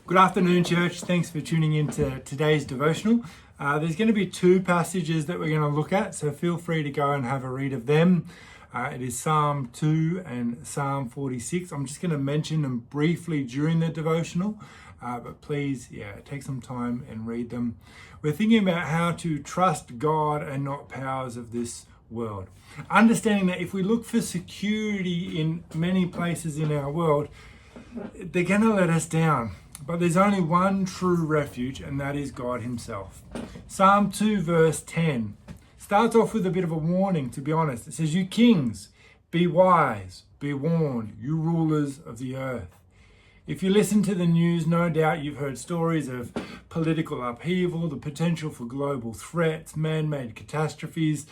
Good afternoon, church. Thanks for tuning in to today's devotional. There's going to be two passages that we're going to look at, so feel free to go and have a read of them. It is Psalm 2 and Psalm 46. I'm just going to mention them briefly during the devotional, but please, take some time and read them. We're thinking about how to trust God and not powers of this world. Understanding that if we look for security in many places in our world, they're going to let us down. But there's only one true refuge, and that is God himself. Psalm 2 verse 10 starts off with a bit of a warning, to be honest. It says, "You kings, be wise, be warned, you rulers of the earth." If you listen to the news, no doubt you've heard stories of political upheaval, the potential for global threats, man-made catastrophes.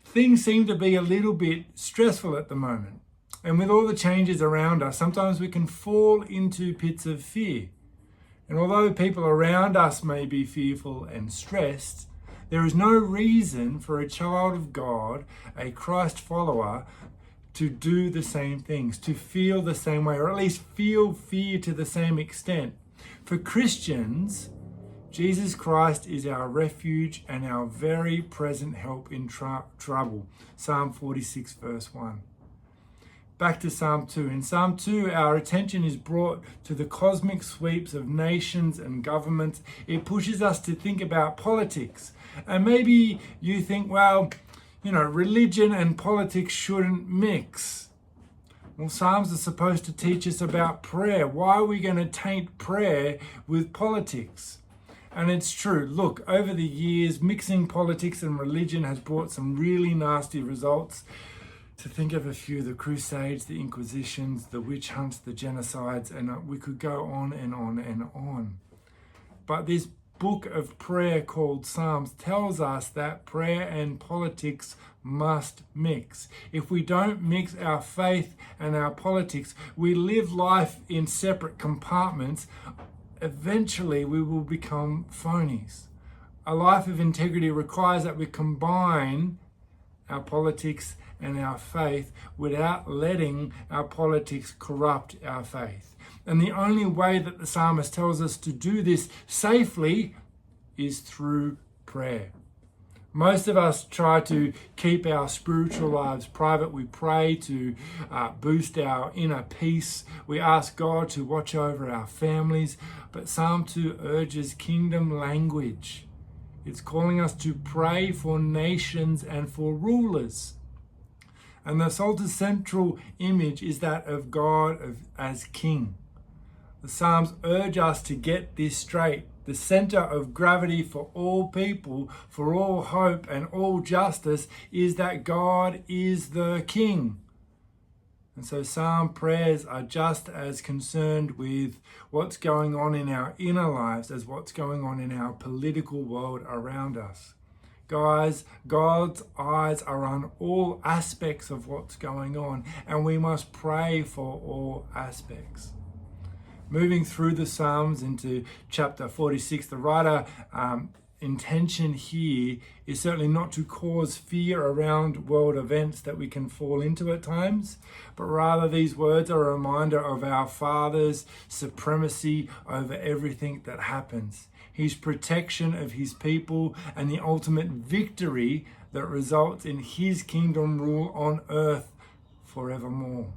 Things seem to be a little bit stressful at the moment. And with all the changes around us, sometimes we can fall into pits of fear. And although people around us may be fearful and stressed, there is no reason for a child of God, a Christ follower, to do the same things, to feel the same way, or at least feel fear to the same extent. For Christians, Jesus Christ is our refuge and our very present help in trouble. Psalm 46 verse 1. Back to Psalm 2. In Psalm 2, our attention is brought to the cosmic sweeps of nations and governments. It pushes us to think about politics. And maybe you think, religion and politics shouldn't mix. Well, Psalms are supposed to teach us about prayer. Why are we going to taint prayer with politics? And it's true. Look, over the years, mixing politics and religion has brought some really nasty results. To think of a few, the Crusades, the Inquisitions, the witch hunts, the genocides, and we could go on and on and on. But this book of prayer called Psalms tells us that prayer and politics must mix. If we don't mix our faith and our politics, we live life in separate compartments, eventually we will become phonies. A life of integrity requires that we combine our politics and our faith without letting our politics corrupt our faith. And the only way that the psalmist tells us to do this safely is through prayer. Most of us try to keep our spiritual lives private. We pray to boost our inner peace. We ask God to watch over our families. But Psalm 2 urges kingdom language. It's calling us to pray for nations and for rulers. And the Psalter's central image is that of God as King. The Psalms urge us to get this straight. The center of gravity for all people, for all hope and all justice is that God is the King. And so Psalm prayers are just as concerned with what's going on in our inner lives as what's going on in our political world around us. Guys, God's eyes are on all aspects of what's going on, and we must pray for all aspects. Moving through the Psalms into chapter 46, the writer intention here is certainly not to cause fear around world events that we can fall into at times, but rather these words are a reminder of our Father's supremacy over everything that happens, his protection of his people, and the ultimate victory that results in his kingdom rule on earth forevermore.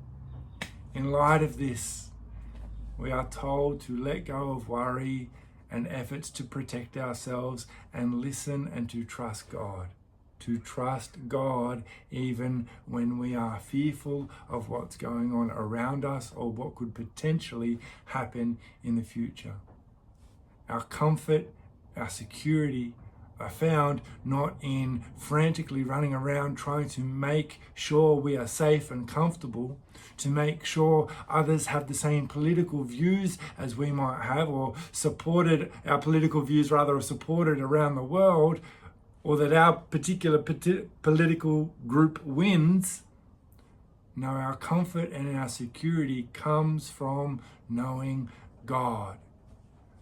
In light of this, we are told to let go of worry and efforts to protect ourselves and listen and to trust God. To trust God even when we are fearful of what's going on around us or what could potentially happen in the future. Our comfort, our security are found not in frantically running around trying to make sure we are safe and comfortable, to make sure others have the same political views as we might have, or our political views rather are supported around the world, or that our particular political group wins. No, our comfort and our security comes from knowing God.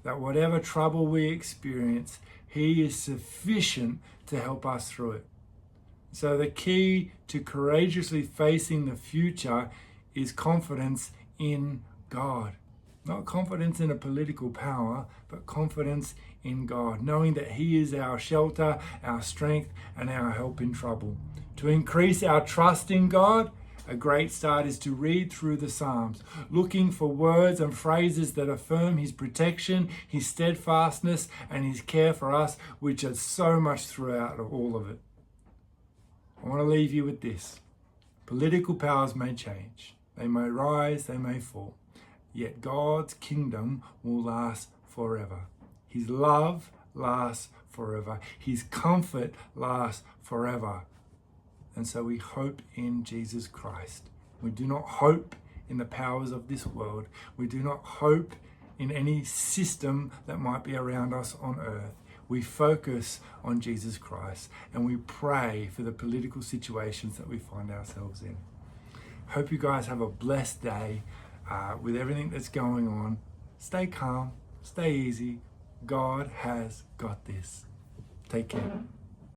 That whatever trouble we experience, he is sufficient to help us through it. So the key to courageously facing the future is confidence in God. Not confidence in a political power, but confidence in God, knowing that He is our shelter, our strength, and our help in trouble. To increase our trust in God, a great start is to read through the Psalms, looking for words and phrases that affirm His protection, His steadfastness, and His care for us, which is so much throughout all of it. I want to leave you with this. Political powers may change. They may rise, they may fall. Yet God's kingdom will last forever. His love lasts forever. His comfort lasts forever. And so we hope in Jesus Christ. We do not hope in the powers of this world. We do not hope in any system that might be around us on earth. We focus on Jesus Christ and we pray for the political situations that we find ourselves in. Hope you guys have a blessed day with everything that's going on. Stay calm, stay easy. God has got this. Take care.